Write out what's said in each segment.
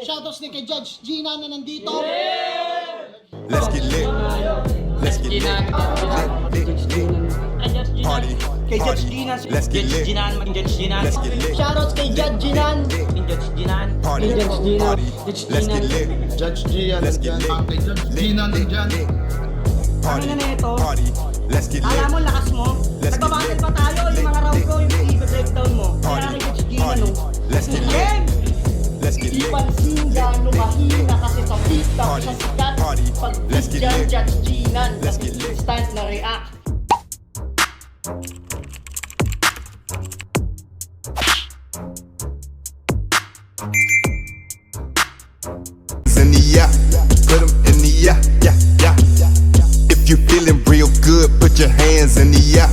Shoutouts din kay Judge Gina na nandito. Let's get lit. Let's get lit. Party. Kay Judge Gina. Let's get lit. Let's get lit. Shoutouts kay Judge Ginan. Party. Party. Let's get lit. Judge Gian. Let's get lit. Judge Gina nandyan. Party. Ano na ito? Party. Let's get lit. Alam mo, lakas mo. Let's get Nagbabattle lit. pa tayo. Yung mga round ko, yung i-breakdown mo. Kaya Party. kay Judge Gina, Party. no? Let's get lit. Game! Let's get Di lit. pansin gano'ng mahina kasi sa TikTok Party. sa sikat. Party. Pag Let's get dyan, lit. Judge Ginan. Let's get lit. Instant na react. In the yeah, put 'em in the yeah, yeah, yeah. If you feeling real good, put your hands in the yeah,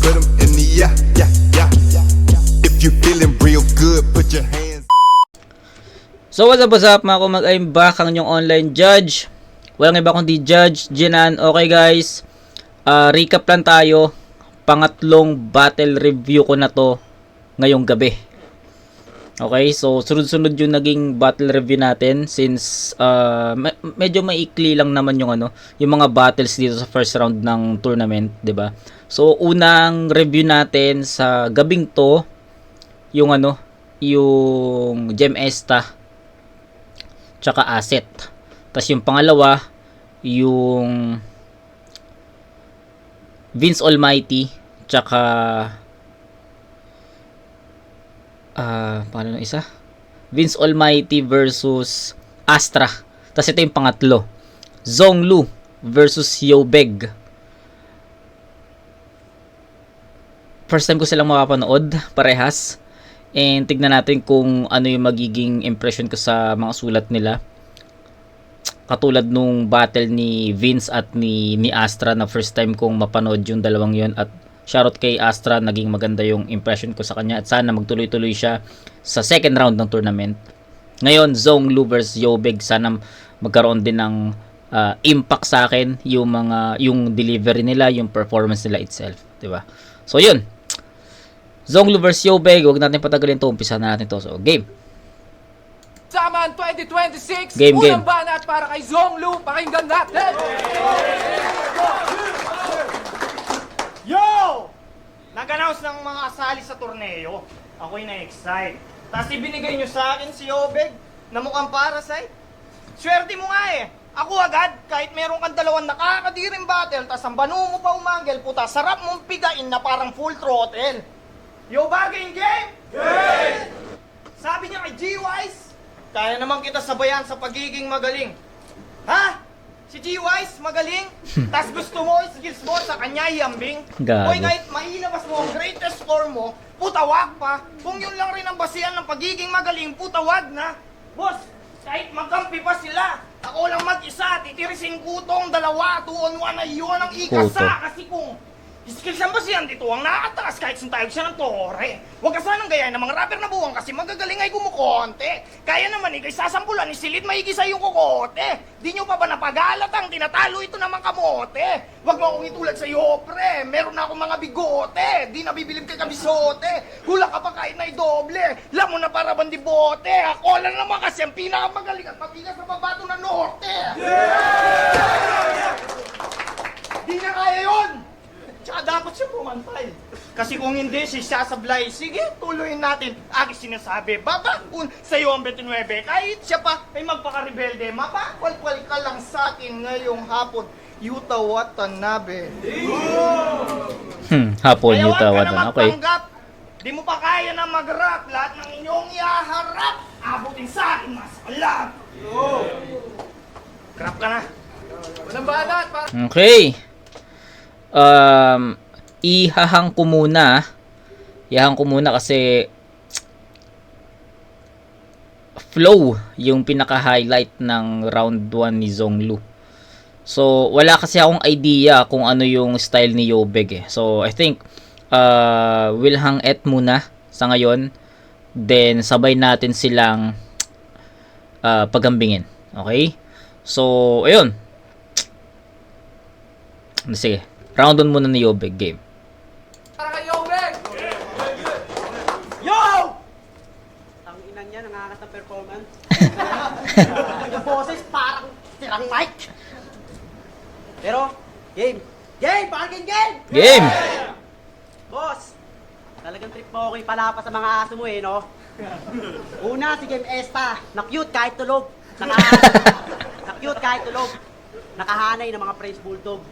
put 'em in the yeah, yeah, yeah. If you feeling real good, put your hands. So what's up mga kumag, I'm back ang inyong online judge. Walang iba kundi Judge Ginan. Okay guys, recap lang tayo. Pangatlong battle review ko na to ngayong gabi. Okay, so sunod-sunod yung naging battle review natin since medyo maikli lang naman yung yung mga battles dito sa first round ng tournament, 'di ba? So unang review natin sa gabing to yung yung Gem Esta tsaka Asset. Tapos yung pangalawa yung Vince Almighty tsaka paano ng isa? Vince Almighty versus Astra. Tapos ito yung pangatlo. Zhonglu versus Yobeg. First time ko silang mapapanood, parehas. And tignan natin kung ano yung magiging impression ko sa mga sulat nila. Katulad nung battle ni Vince at ni Astra na first time kong mapanood yung dalawang yon. At shoutout kay Astra, naging maganda yung impression ko sa kanya at sana magtuloy-tuloy siya sa second round ng tournament. Ngayon, Zhonglu versus Yobeg, sana magkaroon din ng impact sa akin yung delivery nila, yung performance nila itself, 'di ba? So, yun. Zhonglu versus Yobeg, huwag natin patagalin to, umpisa na natin to. So, game. Saman 2026, Game. unang banat para kay Zhonglu, pakinggan natin! Yo! Nag-announce ng mga kasali sa torneo. Ako'y na-excite. Tapos ibinigay nyo sa akin si Yobeg na mukhang Parasite. Swerte mo nga eh. Ako agad, kahit meron kang dalawang nakakadiring battle, tas ang banu mo pa umangel, puta, sarap mong pigain na parang full throttle. Yo, bagay game? Yes! Sabi niya kay G-Wise, kaya naman kita sabayan sa pagiging magaling. Ha? Si G-Wise, magaling? Tas gusto mo, skills mo sa kanya iambing? Gago. Hoy, kahit mailabas mo ang greatest score mo, puta wag pa. Kung yun lang rin ang basihan ng pagiging magaling, puta wag na. Boss, kahit magkampi pa sila, ako lang mag-isa, titirisin ko tong 2-on-1 na iyon ang ikasa. Puto. Kasi kung skills ang basihan dito, ang nakataas kahit sintayog siya ng tore. Huwag ka sanang gayahin ng mga rapper na buwang kasi magagaling ay kumukonte. Kaya naman ikay sasampulan ni Silid maigi sa iyong kukote. Di nyo pa ba napagalatang tinatalo ito ng mga kamote? Huwag mo akong itulad sa iyo, pre. Meron na akong mga bigote. Di nabibilib kay kabisote. Hula ka pa kahit na idoble. Lamon na para bandibote. Ako lang naman kasi ang pinakamagaling at matigas sa babato ng norte. Di na kaya yun! Tsaka dapat siya pumantay. Kasi kung hindi, siya sablay. Sige, tuloyin natin. Agis sinasabi, babakun sa iyo ang 29. Kahit siya pa ay magpaka-rebelde, mapakwal-kwal ka lang sa akin ngayong hapon. Yuta Watanabe. Hapon Kaya yung huwag ka tawad na na. Okay. magpanggap. Di mo pa kaya na mag-rap. Lahat ng inyong iaharap, abutin sa akin, mas alam. Crap ka na. Unang banat para... Okay. Ihahang ko muna. Ihahang ko muna kasi flow yung pinaka-highlight ng round 1 ni Zhonglu. So, wala kasi akong idea kung ano yung style ni Yobeg eh. So, I think we'll hang it muna sa ngayon. Then, sabay natin silang pagambingin. Okay? So, ayun. Sige. Round on muna ni Yobeg game. Para kay Yobeg! Yo! Ang ina niya, nangangagat ng performance. Yung boses parang tirang mic. Pero, game. Game! Bargain game! Game! Boss, talagang trip mo ako yung palapa sa mga aso mo no? Una, si Game Esta, na-cute kahit tulog. Na-cute kahit tulog. Nakahanay ng mga French Bulldog.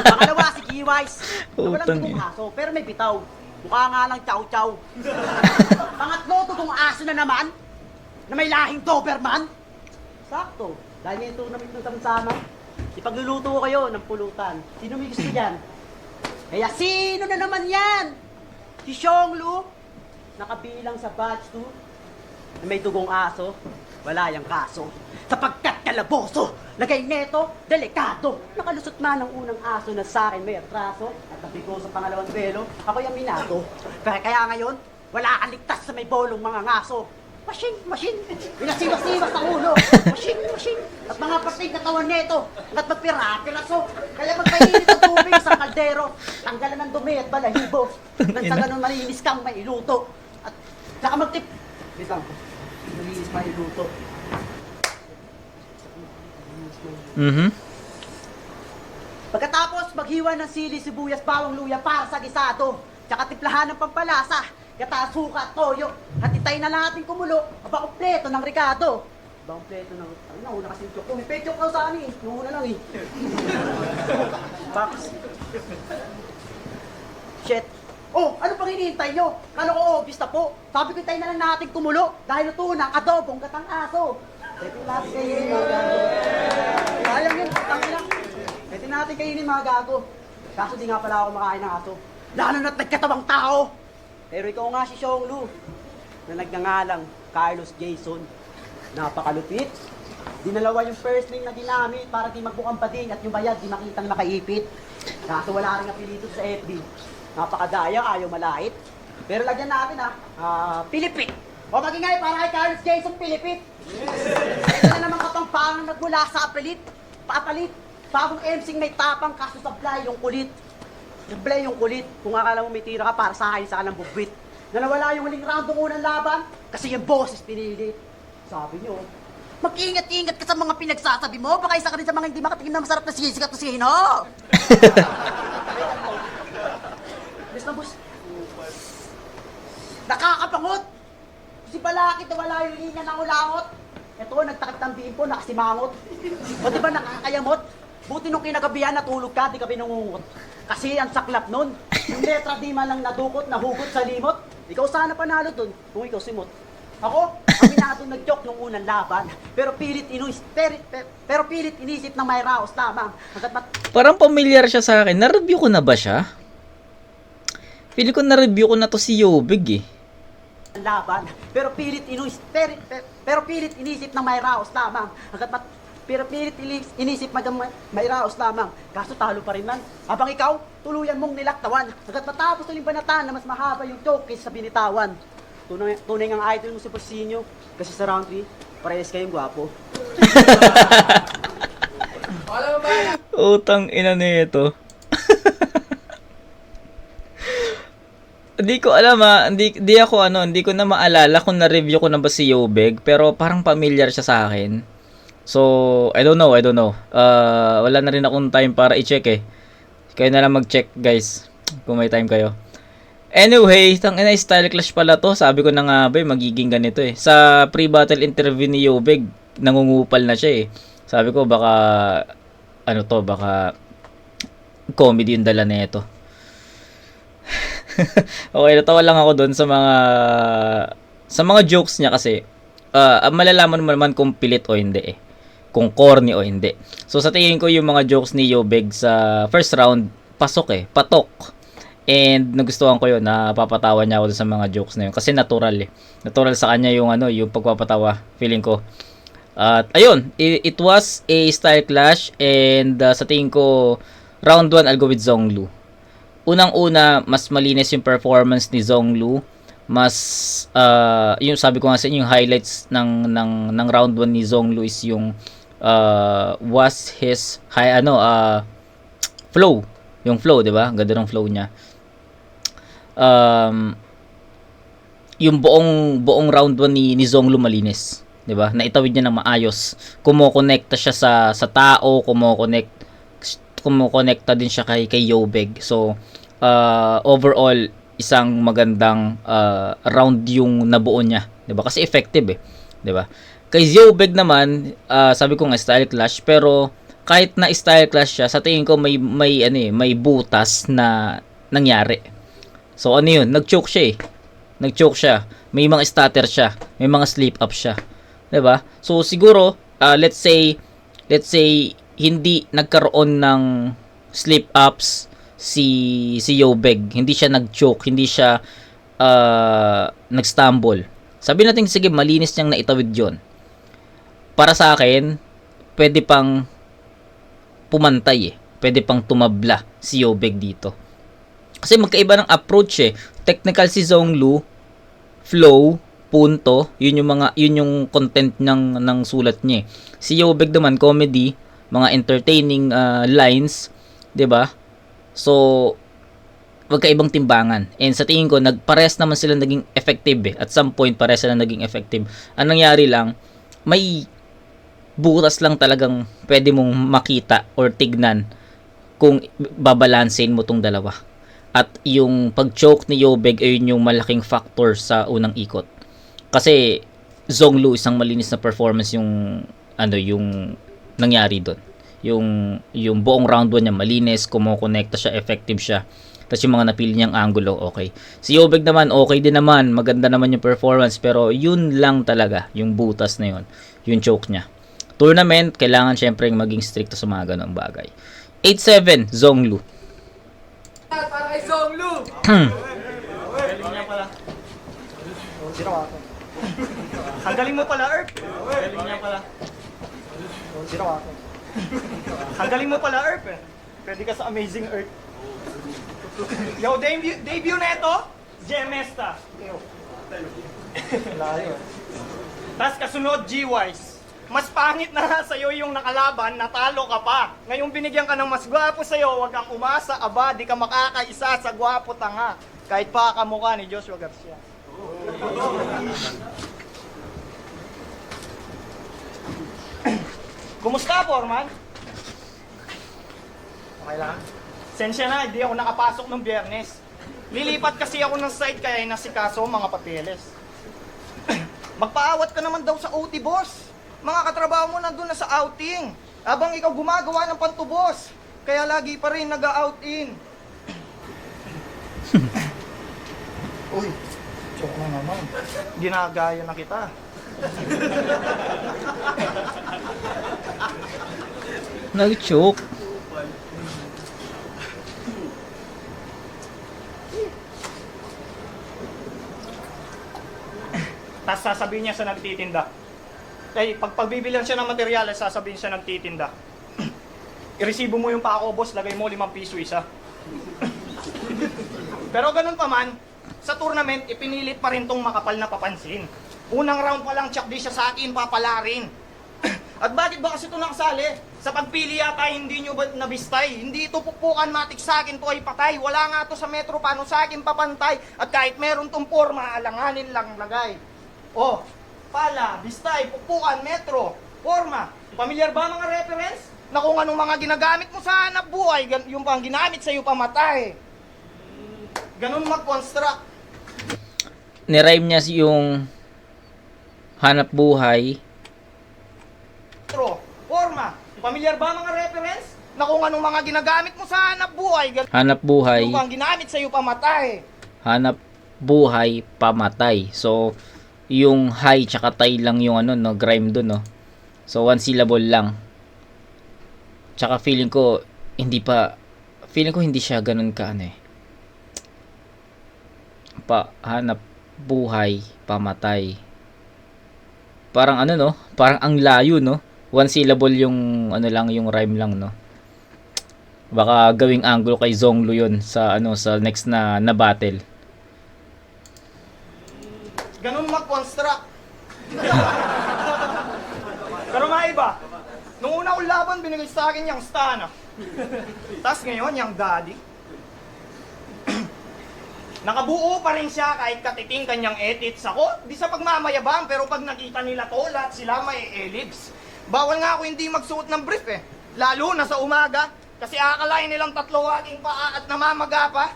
Pangalawa, si Giwise. Walang Utang tugong eh. aso, pero may bitaw. Mukha nga lang chow-chow. Pangatlo, tugong aso na naman, na may lahing Doberman. Sakto. Dahil may tournament ng tamsama, ipagluluto ko kayo ng pulutan. Sino may gusto dyan? Kaya sino na naman yan? Si Xionglu, nakabilang sa batch 2, na may dugong aso, wala yang kaso. Sapagkat kalaboso, lagay neto, delikado. Nakalusot man ang unang aso na sa akin may atraso, at nabigo sa pangalawang belo, ako yung minato. Kaya ngayon, wala kang ligtas sa may bolong mga ngaso. Machine, pinasiwas-siwas sa ulo. Machine, at mga patig na kawan neto, at magpira-piraso. Kaya magpainit ang tubig sa kaldero, tanggalan ng dumi at balahibo. Nang sa ganun malinis kang mailuto. At saka magtip. Wait lang, malinis mailuto. Pagkatapos, maghiwa ng sili, sibuyas, bawang luya para sa gisado. Tsaka timplahan ng pampalasa, gata, suka, toyo. At itay na natin kumulo, aba kompleto ng Ricardo. Aba kompleto ng... Ay, nauna kasi yung joke ko. May pay joke ka sa akin eh. Nauna lang eh. Box. Shit. Oh, ano pang hinihintay nyo? Kala ko obvious na po. Sabi ko itay na lang natin kumulo dahil luto ng adobong gatang aso. Pwede natin kainin mga gago. Sayang yun, tangin lang. Pwede natin kainin mga gago. Kaso di nga pala ako makain ng aso. Lalo na't nagkatawang tao. Pero ikaw nga si Xionglu, na nagngangalang Carlos Jason. Napakalupit. Dinalawa yung first name na ginamit para di magbukang pading at yung bayad di makitang nakaipit. Kaso wala rin apelyido sa FB. Napakadaya, ayaw malait. Pero lagyan natin Pilipit. O magingay para kay Carlos Jason Pilipit. Ito na naman kapampangan nagmula sa apelit. Papalit. Bagong MCing may tapang kaso sablay yung kulit. Sablay yung kulit. Kung akala mo may tira ka para sa akin sa kanang bubwit. Na nawala yung huling round ng unang laban kasi yung boses pinilit. Sabi nyo, mag-ingat-ingat ka sa mga pinagsasabi mo. Baka isa ka rin sa mga hindi makatingin na masarap na sisig at tusino. Bes na boss. Nakakapangot. Si Balakit na wala yung linya ng ulangot. Ito, nagtakip ng bimpo, nakasimangot. O diba nakakayamot? Buti nung kinagabihan natulog ka, di ka binungungot. Kasi ang saklap nun, yung letra di man lang nadukot, nahugot sa limot. Ikaw sana panalo dun, kung ikaw simot. Ako, aminado nag-joke nung unang laban. Pero pilit inisip ng may raos lamang. Parang familiar siya sa akin. Na-review ko na ba siya? Feeling ko na-review ko na to si Yobig eh. Laban. Pero pilit inisip ng may raos lamang. Pero pilit inisip may raos lamang. Kaso talo pa rin man. Habang ikaw, tuluyan mong nilaktawan. Hanggat matapos uling banatan na mas mahaba yung joke kaysa sa binitawan. Tunay ang idol mo si Porcinio. Kasi sa round 3, parehas kayong gwapo. Alam mo ba? Utang ina nito. Hindi ko alam hindi ko na maalala kung na-review ko na ba si Yobig, pero parang familiar siya sa akin. So, I don't know. Wala na rin akong time para i-check eh. Kayo na lang mag-check guys, kung may time kayo. Anyway, tangina style clash pala to. Sabi ko na nga ba, magiging ganito eh. Sa pre-battle interview ni Yobig, nangungupal na siya eh. Sabi ko baka baka comedy yung dala nito. Okay, natawa lang ako doon sa mga jokes niya kasi malalaman mo naman kung pilit o hindi eh. Kung corny o hindi. So sa tingin ko yung mga jokes ni Yobig sa first round, patok. And nagustuhan ko yun, napapatawa niya ako dun sa mga jokes na yun kasi natural eh. Natural sa kanya yung yung pagpapatawa, feeling ko. At ayun, it was a style clash and sa tingin ko round 1 I'll go with Zhonglu. Unang-una, mas malinis yung performance ni Zhonglu. Mas yung sabi ko nga sa inyo, yung highlights ng round 1 ni Zhonglu is yung was his flow. Yung flow, 'di ba? Ganda ng flow niya. Yung buong round 1 ni Zhonglu malinis. 'di ba? Naitawid niya ng maayos. Kumokonekta siya sa tao, kumokonekta din siya kay Yobeg. So, overall isang magandang round yung nabuo niya, 'di ba? Kasi effective 'di ba? Kay Yobeg naman, sabi ko nga style clash, pero kahit na style clash siya, sa tingin ko may butas na nangyari. So ano 'yun? Nag-choke siya. Nag-choke siya. May mga stutter siya, may mga slip up siya. 'Di ba? So siguro let's say hindi nagkaroon ng slip ups si Yobeg, hindi siya nag-choke, hindi siya nag-stumble. Sabi natin sige malinis niyang naitawid 'yon. Para sa akin, pwede pang pumantay pwede pang tumabla si Yobeg dito. Kasi magkaiba ng approach Technical si Zhonglu, flow, punto, yun yung content ng sulat niya. Si Yobeg naman comedy, mga entertaining lines, 'di ba? So magkaibang timbangan. And sa tingin ko nagpares naman sila naging effective At some point pares sila naging effective. Ang nangyari lang, may butas lang talagang pwede mong makita or tignan kung babalansein mo tong dalawa. At yung pag-choke ni Yobeg ay yun yung malaking factor sa unang ikot. Kasi Zhonglu isang malinis na performance yung nangyari doon. Yung buong round 1 niya malinis, kumokonekta siya, effective siya. Tapos yung mga napili niyang angulo, okay. Si Yobeg naman, okay din naman, maganda naman yung performance, pero yun lang talaga, yung butas na yun, yung choke niya. Tournament, kailangan syempre maging stricto sa mga ganong bagay. 8-7, Zhonglu. Para kay Zhonglu! Galing niya pala. Sino ako? Ang galing mo pala, Erp. Galing niya pala. Sino ako? Ang galing mo pala, Erp. Pwede ka sa Amazing Earth. Yo, debut na ito, Gemesta. Layo. Tapos kasunod, G-Wise. Mas pangit na sa'yo yung nakalaban, natalo ka pa. Ngayong binigyan ka ng mas gwapo sa'yo, wag kang umasa, aba, di ka makakaisa sa gwapo tanga. Kahit pa kamukha ni Joshua Garcia. Kumusta, Foreman? Okay lang? Sensya na, hindi ako nakapasok ng Biyernes. Lilipat kasi ako ng site kaya inasikaso mga papeles. Magpaawat ka naman daw sa OT, boss. Mga katrabaho mo nandun na sa outing. Habang ikaw gumagawa ng pantubos. Kaya lagi pa rin nag-out in. Uy, joke na naman. Ginagaya na kita. Nag-choke. Tapos sasabihin niya sa nagtitinda. Pag pagbibilang siya ng materyales, sasabihin siya nagtitinda. I-resibo mo yung pako, boss, lagay mo 5 piso isa. Pero ganun pa man, sa tournament, ipinilit pa rin tong makapal na papansin. Unang round pa lang, tsak di siya sa akin, papalarin. At bakit ba kasi ito nakasali? Sa pagpili yata, hindi nyo ba nabistay? Hindi ito pupukan, matik sa akin, to ay patay. Wala nga to sa metro, paano sa akin papantay? At kahit meron tong forma, alanganin lang lagay. Oh, pala, bistay, pupukan, metro, forma. Pamilyar ba mga reference? Na kung anong mga ginagamit mo sa hanap buhay, yung pang ginamit sa'yo pamatay. Ganun mag-construct. Nirhyme niya yung hanap buhay. Metro, forma. Pamilyar ba mga reference? Na kung anong mga ginagamit mo sa hanap buhay, Hanap buhay. yung pang ginamit sa'yo pamatay. Hanap buhay, pamatay. So, yung high tsaka tay lang yung grime dun, no? So, one syllable lang. Tsaka feeling ko hindi siya ganun ka hanap buhay, pamatay. Parang no? Parang ang layo, no? One syllable yung yung rhyme lang, no? Baka gawing angulo kay Zhonglu yun sa sa next na battle. Ganun mag-construct. Pero maiba. Nung una kong laban, binigay sa akin yung Stana. Tapos ngayon, yung Daddy. Nakabuo pa rin siya kahit katiting kanyang edits ako. Di sa pagmamayabang, pero pag nakita nila to, lahat sila may elips. Bawal nga ako hindi magsuot ng brief eh. Lalo na sa umaga, kasi akalain nilang tatlo aking paa at namamaga pa.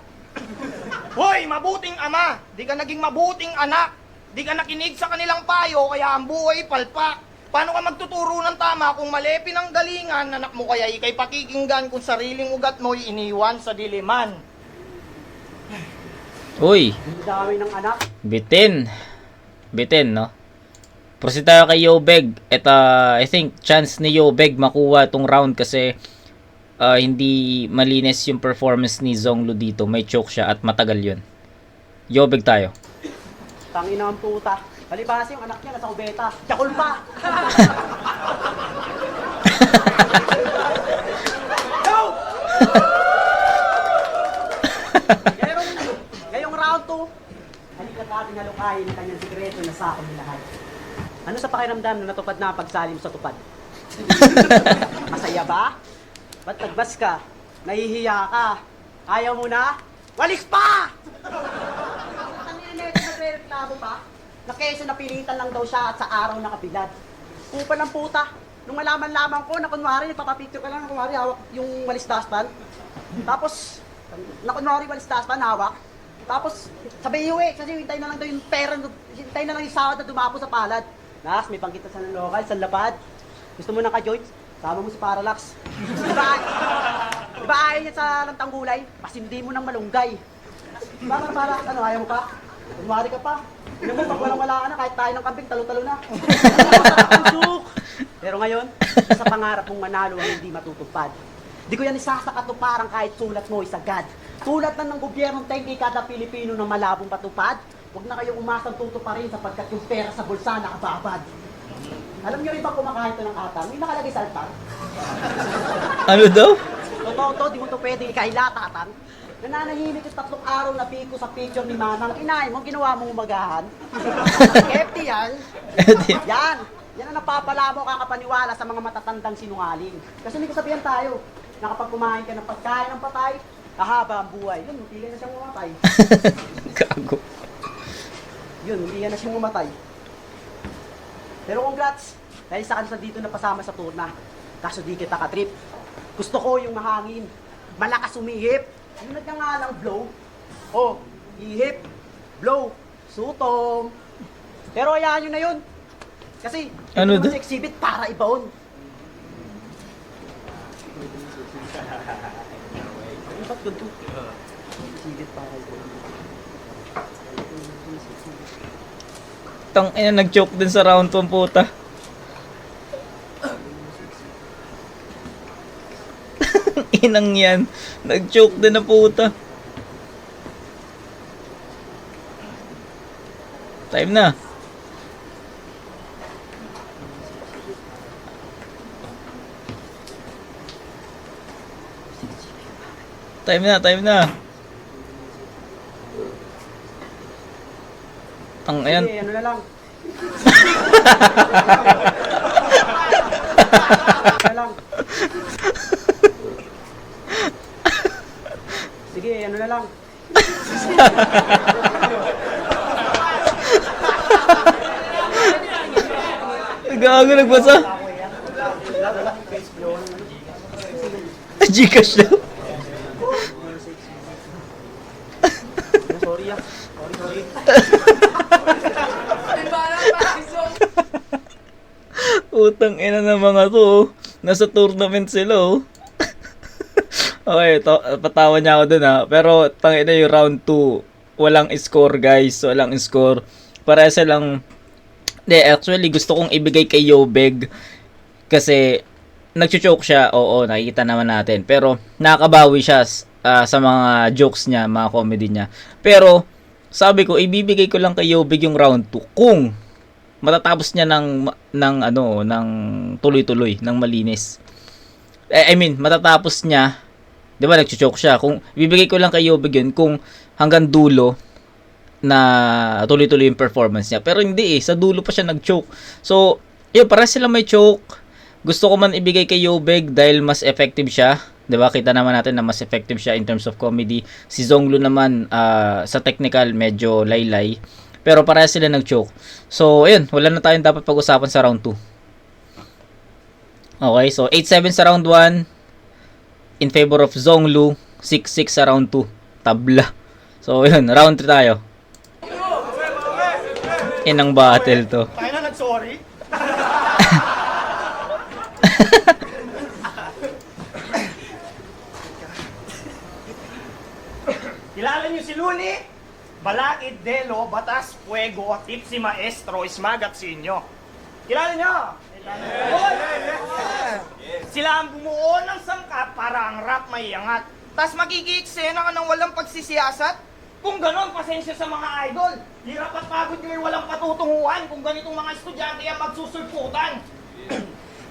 Hoy, mabuting ama, di ka naging mabuting anak. Di ka nakinig sa kanilang payo, kaya ang buhay palpak. Paano ka magtuturo ng tama kung mali pinanggalingan, anak mo kaya ikay pakikinggan kung sariling ugat mo'y iniwan sa diliman? Uy, Ang dami ng anak. bitin. Bitin, no? Proceed tayo kay Yobeg. At I think chance ni Yobeg makuha itong round kasi hindi malinis yung performance ni Zhonglu dito. May choke siya at matagal yun. Yobeg tayo. Tangina ang puta. Palibasa yung anak niya nasa kubeta. Yakul pa! Go! Ngayong round 2, halika natin halukayin ang kanyang sikreto na sa akin lahat. Ano sa pakiramdam na natupad na ang pagsalim sa tupad? Masaya ba? Ba't nagbas ka? Nahihiya ka? Ayaw mo na? Walis pa! Ang nililito nagre-reklamo pa? Na kesa napilitan lang daw siya at sa araw nakabilad. Upa ng puta. Nung malaman-laman ko na kunwari, nagpapapicture ka lang na kunwari hawak yung walis daspan. Tapos, na kunwari walis daspan hawak. Tapos, sabi uwi, kasi hintay na lang daw yung pera, hintay na lang yung sahod na dumapo sa palad. Nas, may pangkita sa lokal, sa lapad. Gusto mo ng ka-joints? Sama mo si Parallax. Diba ayaw niya sa lantang gulay? Pasindi mo ng malunggay. Diba Parallax, ano, ayaw mo pa? Kunwari ka pa. Ano mo, pag walang-wala ka na, kahit tayo ng kambing, talo-talo na. Masarap ang joke. Pero ngayon, sa pangarap mong manalo ang hindi matutupad. Di ko yan isasakatuparang kahit sulat mo isagad. Sulat lang ng gobyernong 10K kada Pilipino na malabong patupad. Huwag na kayong umasang tutuparin sapagkat yung pera sa bulsa nakababad. Alam niyo rin ba kumakain ito ng atang? May nakalagay sa altar. Ano daw? Totoo to, di mo to pwedeng ikailatatan. Nananahimik yung 3 araw na piko sa picture ni Manang. Inay mo, ginawa mong umagahan. FT yan. Yan. Yan ang napapala mo kakapaniwala sa mga matatandang sinungaling. Kasi may kasabihan tayo, na kapag kumain ka ng pagkain ng patay, kahaba ang buhay. Yun, hindi na siyang mamatay. Gago. Yun, hindi na siyang mamatay. Pero congrats, dahil sa kanila dito na pasama sa turna. Kaso di kita ka-trip. Gusto ko yung mahangin. Malakas umihip. Yung nga lang blow. Oh, ihip, blow, sutong. Pero hayaan nyo na yun. Kasi, Ano ito naman daw? sa exhibit para ibaon. Ano ba't ganito? Exhibit para ibaon. Tang ina, nag-choke din sa round 1 puta. Inang yan. Nag-choke din na puta. Time na. Time na, time na. Tang ayan. Sige, ano na lang. Ano na lang. Sige, ano na lang. Gago, nagbasa. Gcash daw. Sorry ah. Sorry. Utang ina ng mga to. Oh. Nasa tournament sila oh. Okay, patawa niya ako dun ha. Pero tangina yung round 2. Walang score guys. Walang score. Para sa lang. Actually gusto kong ibigay kay Yobeg. Kasi nagcho-choke siya. Oo, nakikita naman natin. Pero nakakabawi siya sa mga jokes niya, mga comedy niya. Pero sabi ko, ibibigay ko lang kay Yobeg yung round 2 kung matatapos niya ng tuloy-tuloy, ng malinis. I mean, matatapos niya, 'di ba, nagcho-choke siya. Kung ibibigay ko lang kay Yobeg yun kung hanggang dulo na tuloy-tuloy yung performance niya. Pero hindi sa dulo pa siya nag-choke. So, yun, para sila may choke. Gusto ko man ibigay kay Yobeg dahil mas effective siya 'Di ba? Kita naman natin na mas effective siya in terms of comedy. Si Zhonglu naman sa technical medyo laylay. Pero parehas sila nag-choke. So, ayun, wala na tayong dapat pag-usapan sa round 2. Okay, so 8-7 sa round 1 in favor of Zhonglu, 6-6 sa round 2. Tabla. So, ayun, round 3 tayo. Inang battle to. Tayo na nag-sorry. Kilala niyo si Luni? Balakid, Delo, Batas, Fuego, Tipsy Maestro, Ismagat Sinyo. Kilala niyo? Sila ang bumuo ng sangkap para ang rap may iangat. Tas magigieksena ka ng walang pagsisiyasat. Kung ganon, pasensya sa mga idol. Hirap at pagod nyo walang patutunguhan kung ganitong mga estudyante ang magsusulputan.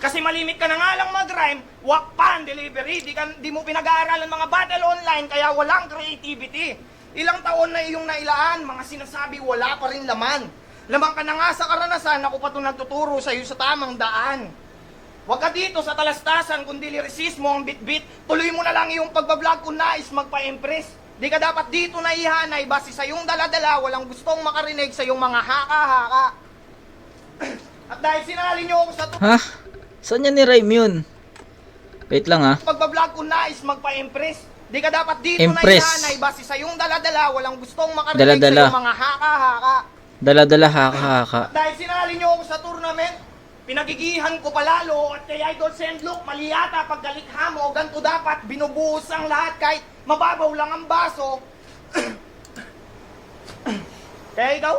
Kasi malimit ka na nga lang mag-rhyme, wakpan, delivery, di mo pinag-aaralan mga battle online kaya walang creativity. Ilang taon na iyong nailaan, mga sinasabi wala pa rin laman. Lamang ka na nga sa karanasan, ako pa ito nagtuturo sa iyo sa tamang daan. Huwag ka dito sa talastasan, kundi lirisismo ang bit-bit. Tuloy mo na lang iyong pagbablog kung nais magpa-impress. Di ka dapat dito na ihanay, base sa iyong daladala, walang gustong makarinig sa iyong mga haka-haka. At dahil sinali niyo ako sa Ha? Saan niya ni-rhyme yun? Wait lang ha. pagbablog kung nais magpa-impress. Di ka dapat dito Impress. na ihanay, base sa iyong daladala, walang gustong makarinig Daladala. sa iyong mga haka-haka. Dala-dala haka-haka. Dahil sinali niyo ako sa tournament, pinagigihan ko palalo at kay Idol Sendlock, mali yata pagkalikha mo, ganito dapat, binubuhos ang lahat kahit mababaw lang ang baso. Kaya ikaw,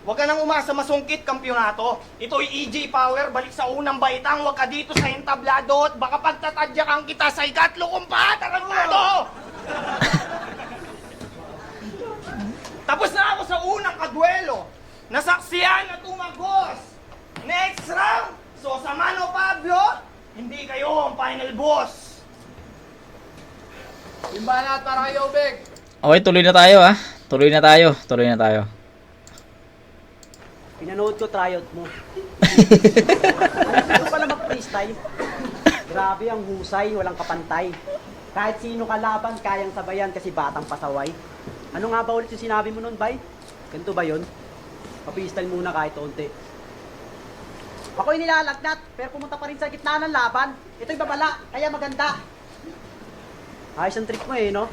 huwag ka nang umasa masungkit kampyonato. Ito'y EJ Power, balik sa unang baitang, huwag ka dito sa entablado at baka pagtatadyakan kita sa ikatlo kong patarantado! Tapos na ako sa unang kaduelo. Nasaksiyan at umagos. Next round, so sa Mano Pablo, hindi kayo ang final boss. Timba na para kay Obeg. Okay, tuloy na tayo ha. Tuloy na tayo. Pinanood ko tryout mo. Ano pala mag-freestyle? Grabe ang husay, walang kapantay. Kahit sino kalaban, kayang sabayan kasi batang pasaway. Ano nga ba ulit yung sinabi mo nun, bay? Ganito ba yun? Pa-freestyle muna kahit onti. Ako'y nilalagnat, pero pumunta pa rin sa gitna ng laban. Ito'y babala, kaya maganda. Ayos ang trip mo eh, no?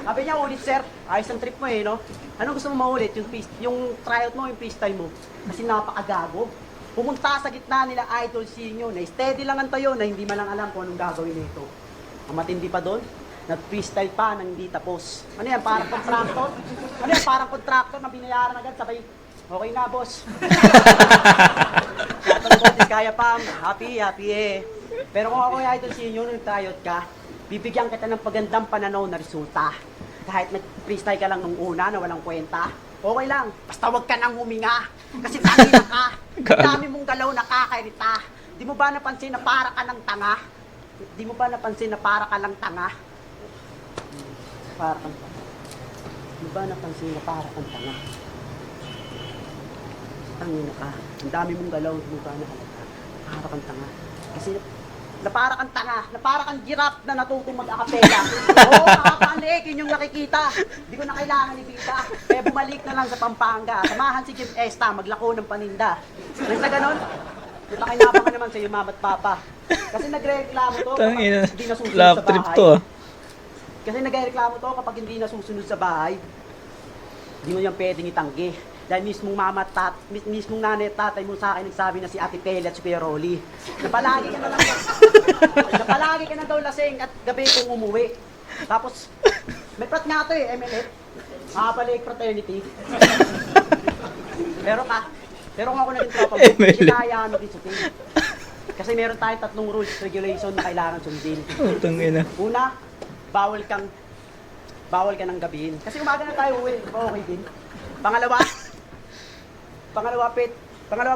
Sabi niya, ulit sir, ayos ang trip mo eh, no? Anong gusto mo maulit? Yung tryout mo, yung freestyle mo? Kasi napakagago. Pumunta sa gitna nila Idol Sinyo, na steady lang ang tayo, na hindi man lang alam kung anong gagawin nito. Ang matindi pa doon, nag-freestyle pa nang hindi tapos. Ano yan, parang contractor? Ano yan, parang contractor na binayaran agad, sabay, okay na boss. Lahat ng botis kaya pa, happy eh. Pero kung ako yung Idol Sinyo, nung tryout ka, bibigyan kita ng pagandang pananaw na resulta. Kahit nag-freestyle ka lang nung una na walang kwenta, okay lang, basta wag ka nang huminga. Kasi tangina ka, dami mong galaw nakakairita. Di mo ba napansin na para ka ng tanga? Di mo ba napansin na para ka lang tanga? Para kang tanga. Di ba napansin na para kang tanga? Tangina ka, ang dami mong galaw, di mo ba nakalata? Para kang tanga. Kasi na para kang tanga, na para kang giraffe na natutong mag-akapela. Oo, nakakaliik, yun yung nakikita. Hindi ko na kailangan ibita. Kaya bumalik na lang sa Pampanga. Samahan si Jim Esta, maglako ng paninda. Nang sa ganon, napakinabang ka naman sa iyo, mama at papa. Kasi nagre-reklamo to kapag hindi nasusunod Love sa trip bahay. to. Kasi nagre-reklamo to kapag hindi nasusunod sa bahay. Hindi mo yan pwedeng itanggi. Dahil mismong mama at mismong nanay at tatay mo sa akin nagsabi na si Ate Pele at si Kuya Rolly. Napalagi ka na lang. Napalagi ka na daw lasing at gabi kong umuwi. Tapos, may prat nga to eh, MLF. Makapalik fraternity. Pero kung ako naging tropa mo, sinayaan mo din sa team. Kasi meron tayong 3 rules, regulation na kailangan sundin. Tangina. Una, bawal ka ng gabihin. Kasi umaga na tayo uwi, okay din. Pangalawa,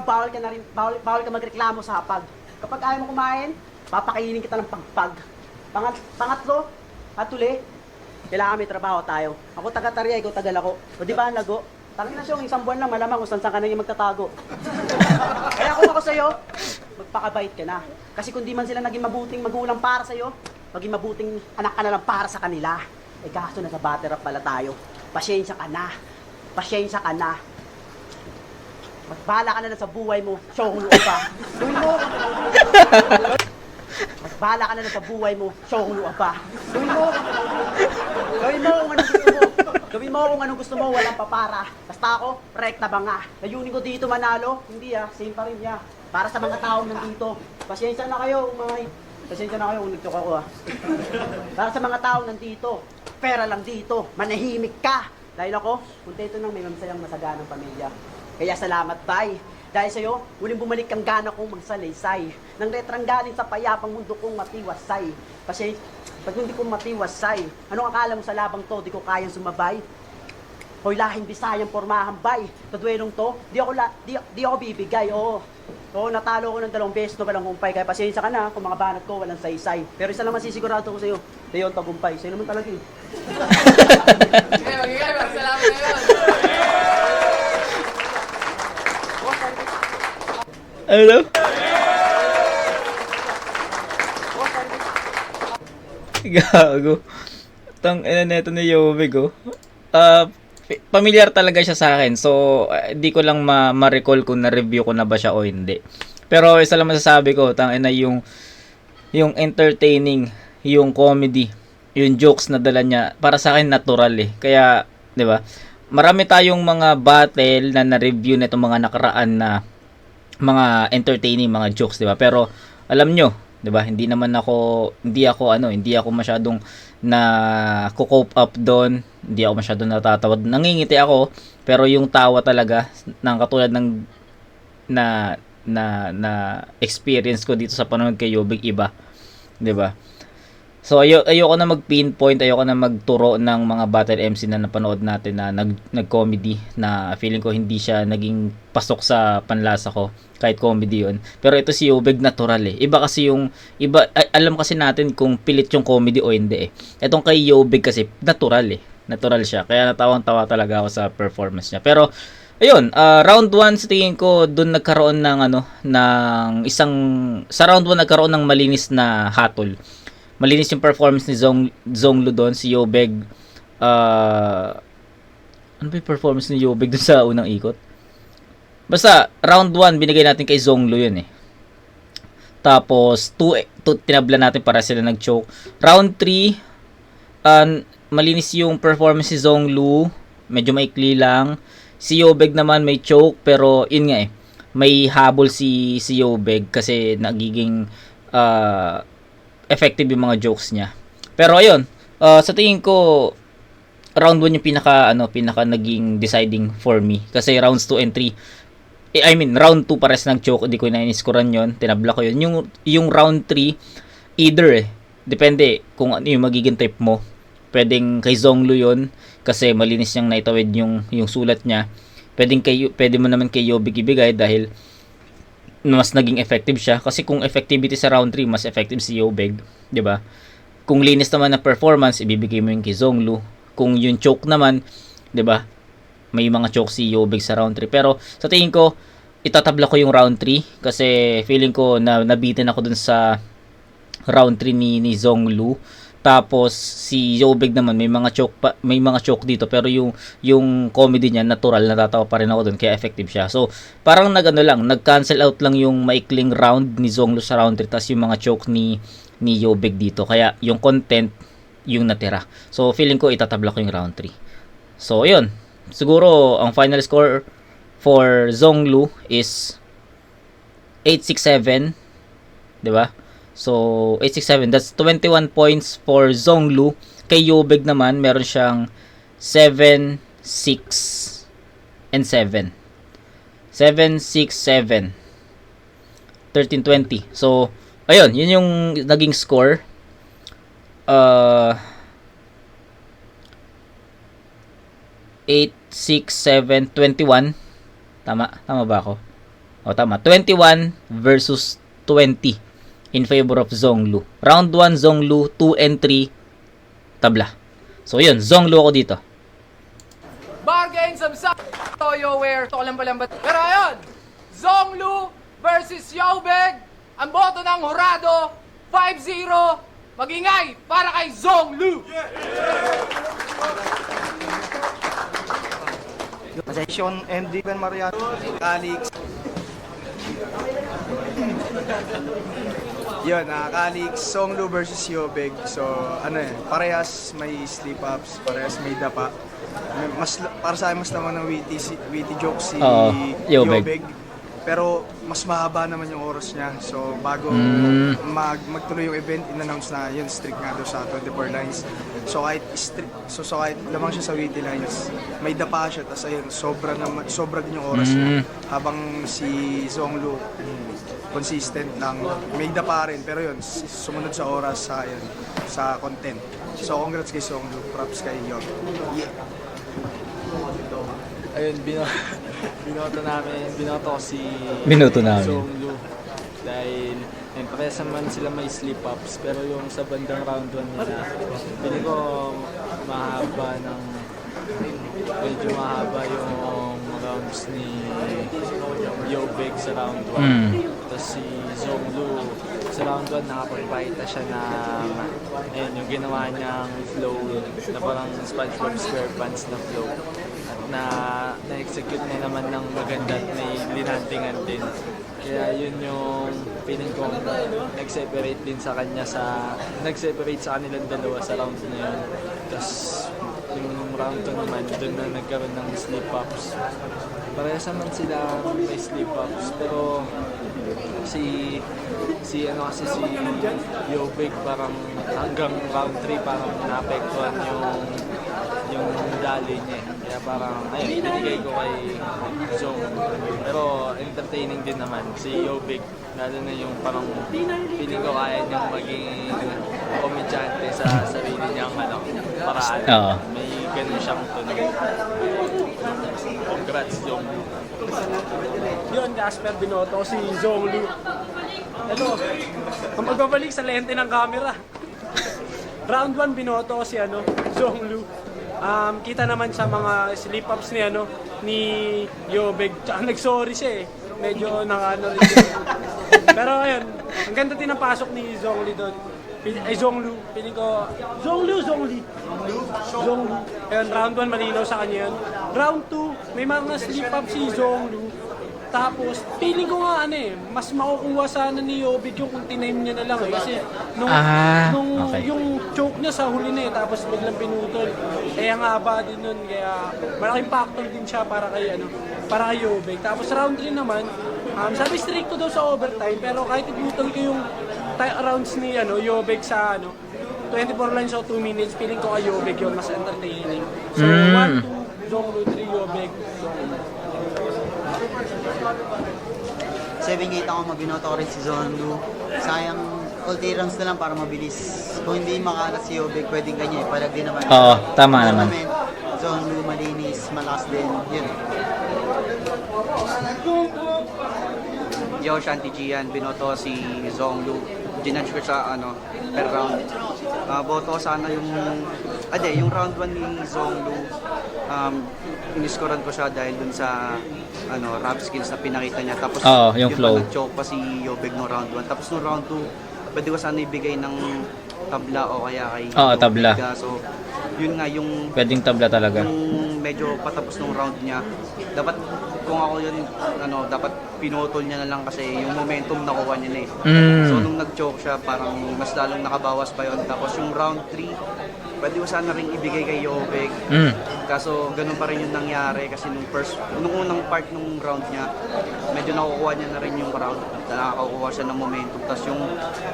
bawal ka na rin, bawal ka magreklamo sa hapag. Kapag ayaw mo kumain, papakainin kita ng pagpag. Pangatlo, at uli, kailangan may trabaho tayo. Ako taga-Tarya, ikaw taga-Lako. O di ba ang lago? Tangin na siyong isang buwan lang, malamang kung saan ka na yung magtatago. Kaya kung ako sa'yo, magpakabait ka na. Kasi kung di man sila naging mabuting magulang para sa'yo, maging mabuting anak ka na lang para sa kanila. Eh kaso nasa batter up pala tayo. Pasyensya ka na. Pasyensya ka na. Magbala ka na lang sa buhay mo. Show mo pa. Gawin mo. Magbala ka na lang sa buhay mo. Show mo pa. Gawin mo. Gawin mo kung anong gusto mo. Gawin mo kung anong gusto mo. Walang papara. Basta ako, rekta ba nga. Layunin ko dito manalo. Hindi same pa rin niya. Para sa mga taong nandito. Pasyensya na kayo, mga... Pasensya na kayo kung nagtok ako Para sa mga taong nandito, pera lang dito, manahimik ka. Dahil ako, kontento nang may masayang masaganang pamilya. Kaya salamat, bye. Dahil sa'yo, muling bumalik ang gana kong magsalaysay. Nang retrang galing sa payapang mundo kong matiwasay. Kasi, pag hindi ko matiwasay, anong akala mo sa labang to, di ko kayang sumabay? Hoy lahing Bisayang pormahambay. Tadwelong to, di ako bibigay, oo. Oo, natalo ko ng 2 beses na walang humpay. Kaya pasensya ka na kung mga banat ko walang saysay. Pero isa lang masisigurado ko sa'yo, Leon tagumpay. Sa'yo naman talaga eh. Okay, salamat ngayon. Ano? Gago. Tang ina neto ni Yobig oh. Pamilyar talaga siya sa akin. So, di ko lang ma-recall kung na-review ko na ba siya o hindi. Pero isa lang masasabi ko, tang ina yung entertaining, yung comedy, yung jokes na dala niya, para sa akin natural eh. Kaya, 'di ba? Marami tayong mga battle na na-review nitong mga nakaraan na mga entertaining, mga jokes, 'di ba? Pero alam nyo, 'di ba? Hindi ako masyadong na cope up doon. Hindi ako masyadong natatawa. Nangingiti ako, pero yung tawa talaga ng katulad ng na experience ko dito sa panonood kay Yobig iba, 'di ba? So ayoko na mag-pinpoint, ayoko na magturo ng mga battle MC na napanood natin na nag-comedy na feeling ko hindi siya naging pasok sa panlasa ko kahit comedy yun. Pero ito si Yobig natural eh. Iba kasi alam kasi natin kung pilit yung comedy o hindi eh. Etong kay Yobig kasi natural eh. Natural siya. Kaya natawang-tawa talaga ako sa performance niya. Pero ayun, round 1 sa tingin ko doon nagkaroon ng sa round 1 nagkaroon ng malinis na hatol. Malinis yung performance ni Zonglu doon, si Yobig. Ano ba yung performance ni Yobig doon sa unang ikot? Basta, round 1, binigay natin kay Zonglu yun eh. Tapos, 2 tinabla natin para sila nag-choke. Round 3, malinis yung performance ni Zonglu. Medyo maikli lang. Si Yobig naman may choke, pero yun nga eh. May habol si Yobig kasi nagiging effective yung mga jokes niya. Pero ayun, sa tingin ko round 1 yung pinaka naging deciding for me kasi rounds 2 and 3 round 2 pares nag-choke, hindi ko na-scorean yon, tinabla ko yun. Yung round 3 either depende kung ano yung magiging trip mo. Pwedeng kay Zonglu yun kasi malinis niyang naitawid yung sulat niya. Pwede mo naman kay Yobig ibigay dahil mas naging effective siya kasi kung effectivity sa round 3 mas effective si Yobig, 'di ba? Kung linis naman na performance ibibigay mo yung kay Zonglu. Kung yung choke naman, 'di ba? May mga choke si Yobig sa round 3. Pero sa tingin ko itatabla ko yung round 3 kasi feeling ko na nabitin ako dun sa round 3 ni Zonglu. Tapos si Yobig naman may mga choke dito pero yung comedy niya natural, natatawa pa rin ako doon kaya effective siya. So parang nag-cancel out lang yung maikling round ni Zonglu sa round 3 tas yung mga choke ni Yobig dito. Kaya yung content yung natira. So feeling ko itatabla ko yung round 3. So ayun, siguro ang final score for Zonglu is 867, 'di ba? So, 867, that's 21 points for Zonglu. Kay Yobig naman, meron siyang 7, 6, and 7. 7, 6, 7. 13, 20. So, ayun, yun yung naging score. 8, 6, 7, 21. Tama ba ako? O, tama. 21 versus 20. In favor of Zonglu. Round 1, Zonglu. 2 and 3, tabla. So, yun. Zonglu ako dito. Bargain samsa Toyo wear. Tolambalambat. Pero ayun, Zonglu versus Yobig. Ang boto ng hurado, 5-0. Mag-ingay para kay Zong Lu. Sean MD Ben Mariano. Calix. Yun, Calix, Zong Lu versus Yobeg. So, parehas may slip-ups, parehas may dapa. Para sa akin, mas naman ng witty joke si Oo, Yobeg. Yobeg. Pero, mas mahaba naman yung oras niya. So, bago magtuloy yung event, in-announce na yun, strict nga daw sa 24 lines. So, kahit lamang siya sa witty lines, may dapa siya. Tapos, ayun, sobra din yung oras niya. Habang si Zong Lu, consistent lang. May dapa rin, pero yun, sumunod sa oras sa content. So, congrats kay Zong Lu. Props kay Yob. Yeah. Ayun, binoto ko si Binoto namin. Zong Lu. Dahil, parehas naman sila may slip-ups, pero yung sa bandang round 1 nila, piling ko medyo mahaba yung rounds ni Yobeg sa round 1. Tapos si Zong Lu, sa round 1 nakapagpakita siya ng yung ginawa niyang flow na parang SpongeBob SquarePants na flow. Na-execute niya naman ng maganda at may linantingan din. Kaya yun yung feeling ko nag-separate sa kanilang dalawa sa round na yun. Tapos yung round 2 naman, doon na nagkaroon ng slip-ups. Parehas naman sila may slip-ups, pero si Yobeg parang hanggang round 3 parang naapektuhan yung dali niya. Kaya parang, ayun, binigay ko kay Zong. Pero entertaining din naman si Yobeg. Lalo na yung parang feeling ko kaya niyang maging komedyante sa sarili niyang paraan. Oo. May ganun siyang tunog. Congrats, Zong. Yun, Casper, binoto si Zong Lu. Ito, ang magbabalik sa lente ng camera. Round 1, binoto ko si Zong Lu. Kita naman sa mga slip-ups ni Yobeg. Tsaka nag-sorry siya eh. Medyo rin. Pero ayun, ang ganda din ang pasok ni Zong Lu doon. Zong Lu. Piling ko, Zong Lu. Ayun, round 1 malinaw sa kanya yun. Round 2, may mga slip-up si Zong Lu. Tapos, feeling ko nga mas makukuha sana ni Yobeg yung kung tinime niya na lang eh. Kasi Okay. yung choke niya sa huli na tapos biglang pinutol. Kaya nga haba din nun. Kaya malaking factor din siya para kay Yobeg. Tapos round 3 naman, sabi stricto daw sa overtime, pero kahit iputol ko yung rounds ni Yobeg sa 24 lines o 2 minutes, feeling ko kay Yobeg yun mas entertaining. So 1, 2, Zong Lu, 3, Yobeg. 7-8 ako, mabinoto ko rin si Zong Lu. Sayang, all 3 rounds na lang para mabilis. Kung hindi makalat si Yobeg, pwedeng kanya palag din naman. Oo, tama naman. Zong Lu, malinis, malakas din. Yun. Yo, Shanti Gian, binoto si Zong Lu. Ginudge ko sa per round. Boto sana yung round 1 ni Zong Lu. Iniskoran ko siya dahil dun sa rap skills na pinakita niya. Tapos yung flow. Nag-choke pa si Yobeg no round 1. Tapos no round 2, pwede ko sana ibigay ng tabla o kaya kay Yobeg. Tabla. So, yun nga yung Pwedeng tabla talaga. yung medyo patapos ng round niya. Dapat kung ako yun, dapat pinutol niya na lang kasi yung momentum nakuha niya na eh. So nung nag-choke siya, parang mas lalong nakabawas pa yun. Tapos yung round 3, pwede ko sana rin ibigay kay Yobeg. Kaso ganun pa rin yung nangyari kasi nung unang part nung round niya, medyo nakukuha niya na rin yung round. Nakakuha siya ng momentum. Tapos yung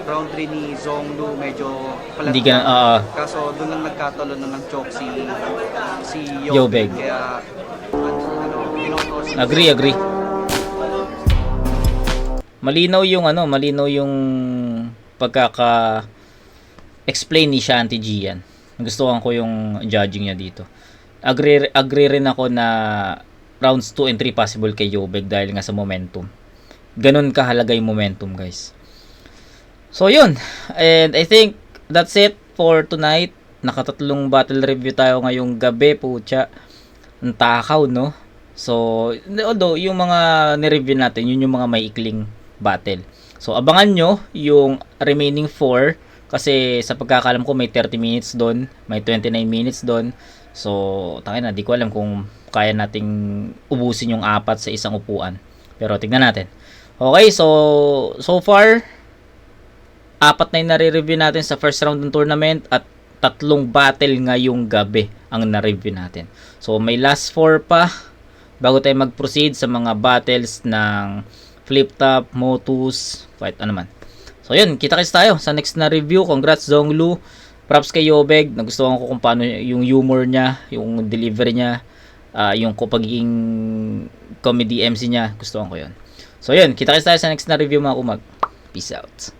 round 3 ni Zong Lu, medyo palat. Kaso doon lang nagkatalo na nag-choke si Yobeg. Kaya Agree. Malinaw yung pagkaka-explain ni Shanti Gian. Nagustuhan ko yung judging niya dito. Agree rin ako na rounds 2 and 3 possible kay Yobeg dahil nga sa momentum. Ganun kahalaga yung momentum, guys. So yun, and I think that's it for tonight. Nakatatlong battle review tayo ngayong gabi, pucha. Ang takaw, no? So, although yung mga ni-review natin, yun yung mga may ikling battle. So abangan nyo yung remaining 4 kasi sa pagkakalam ko may 30 minutes doon, may 29 minutes doon. So tangina, di ko alam kung kaya nating ubusin yung 4 sa isang upuan. Pero tignan natin. Okay, so far 4 na yung nare-review natin sa first round ng tournament at 3 battle ngayong gabi ang na-review natin. So may last 4 pa bago tayo mag-proceed sa mga battles ng Flip Top, Motus, fight ano man. So yun, kita-kits tayo sa next na review. Congrats Zhonglu. Props kay Yobeg. Nagustuhan ko kung paano yung humor niya, yung delivery niya, yung pagiging comedy MC niya. Gustuhan ko yun. So yun, kita-kits tayo sa next na review mga kumag. Peace out.